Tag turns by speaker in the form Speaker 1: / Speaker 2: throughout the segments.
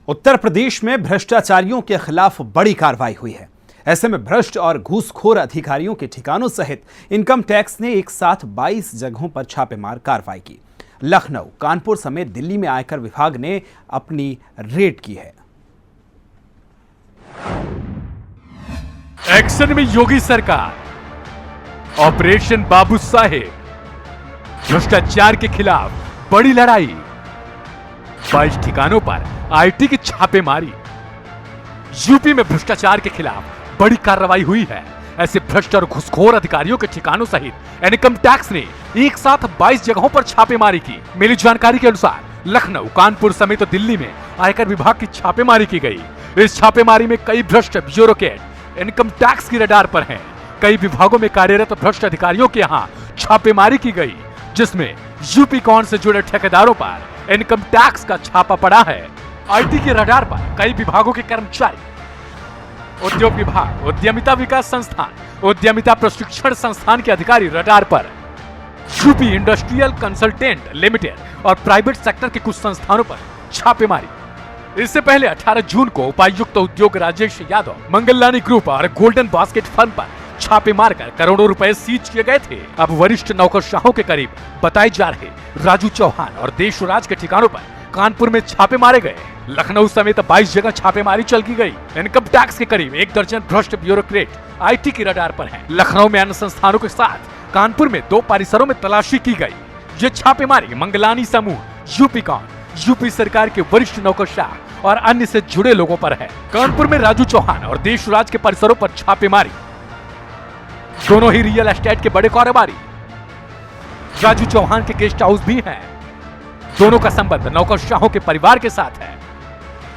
Speaker 1: उत्तर प्रदेश में भ्रष्टाचारियों के खिलाफ बड़ी कार्रवाई हुई है। ऐसे में भ्रष्ट और घूसखोर अधिकारियों के ठिकानों सहित इनकम टैक्स ने एक साथ 22 जगहों पर छापेमार कार्रवाई की। लखनऊ, कानपुर समेत दिल्ली में आयकर विभाग ने अपनी रेड की है।
Speaker 2: एक्शन में योगी सरकार, ऑपरेशन बाबू साहेब, भ्रष्टाचार के खिलाफ बड़ी लड़ाई, 22 ठिकानों पर आईटी की छापेमारी। यूपी में भ्रष्टाचार के खिलाफ बड़ी कार्रवाई हुई है। ऐसे भ्रष्ट और घुसखोर अधिकारियों के ठिकानों सहित इनकम टैक्स ने एक साथ 22 जगहों पर छापेमारी की। मिली जानकारी के अनुसार लखनऊ, कानपुर समेत दिल्ली में आयकर विभाग की छापेमारी की गई। इस छापेमारी में कई भ्रष्ट ब्यूरोक्रेट इनकम टैक्स की रडार पर हैं। कई विभागों में कार्यरत भ्रष्ट अधिकारियों के यहाँ छापेमारी की गई, जिसमें यूपी कॉन से जुड़े ठेकेदारों पर इनकम टैक्स का छापा पड़ा है। आईटी के रडार पर कई विभागों के कर्मचारी, उद्योग विभाग, उद्यमिता विकास संस्थान, उद्यमिता प्रशिक्षण संस्थान के अधिकारी रडार पर, यूपी इंडस्ट्रियल कंसल्टेंट लिमिटेड और प्राइवेट सेक्टर के कुछ संस्थानों पर छापेमारी। इससे पहले 18 जून को उपायुक्त उद्योग राजेश यादव, मंगललानी ग्रुप और गोल्डन बास्केट फर्म पर छापे मारकर करोड़ों रुपए सीज किए गए थे। अब वरिष्ठ नौकरशाहों के करीब बताए जा रहे राजू चौहान और देशराज के ठिकानों पर कानपुर में छापे मारे गए। लखनऊ समेत 22 जगह छापेमारी चल की गई। इनकम टैक्स के करीब 1 दर्जन भ्रष्ट ब्यूरोक्रेट आईटी की रडार पर हैं। लखनऊ में अन्य संस्थानों के साथ कानपुर में 2 परिसरों में तलाशी की गई। ये छापेमारी मंगलानी समूह, यूपी कॉन, यूपी सरकार के वरिष्ठ नौकरशाह और अन्य से जुड़े लोगों पर है। कानपुर में राजू चौहान और देशराज के परिसरों पर छापेमारी। दोनों ही रियल एस्टेट के बड़े कारोबारी। राजू चौहान के गेस्ट हाउस भी हैं। दोनों का संबंध नौकरशाहों के परिवार के साथ है।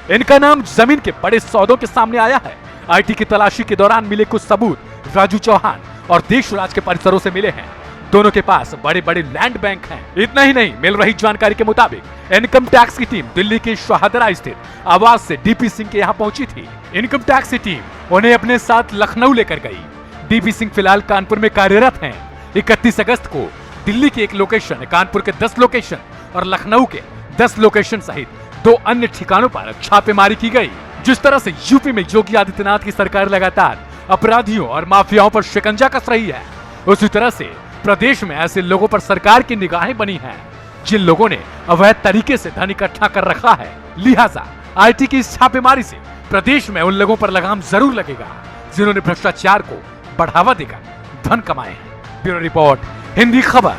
Speaker 2: इनका नाम जमीन के बड़े सौदों के सामने आया है। आईटी की तलाशी के दौरान मिले कुछ सबूत राजू चौहान और देशराज के परिसरों से मिले हैं। दोनों के पास बड़े बड़े लैंड बैंक हैं। इतना ही नहीं, मिल रही जानकारी के मुताबिक इनकम टैक्स की टीम दिल्ली के शाहदरा स्थित आवास से डीपी सिंह के यहाँ पहुंची थी। इनकम टैक्स की टीम उन्हें अपने साथ लखनऊ लेकर गई। डीपी सिंह फिलहाल कानपुर में कार्यरत हैं। 31 अगस्त को दिल्ली की 1 लोकेशन, कानपुर के 10 लोकेशन और लखनऊ के 10 लोकेशन सहित 2 अन्य ठिकानों पर छापेमारी की गई। जिस तरह से यूपी में योगी आदित्यनाथ की सरकार लगातार अपराधियों और माफियाओं पर शिकंजा कस रही है, उसी तरह से प्रदेश में ऐसे लोगों पर सरकार की निगाहें बनी हैं, जिन लोगों ने अवैध तरीके से धन इकट्ठा कर रखा है। लिहाजा आईटी की इस छापेमारी से प्रदेश में उन लोगों पर लगाम जरूर लगेगा, जिन्होंने भ्रष्टाचार को बढ़ावा देकर धन कमाए हैं। ब्यूरो रिपोर्ट, हिंदी खबर।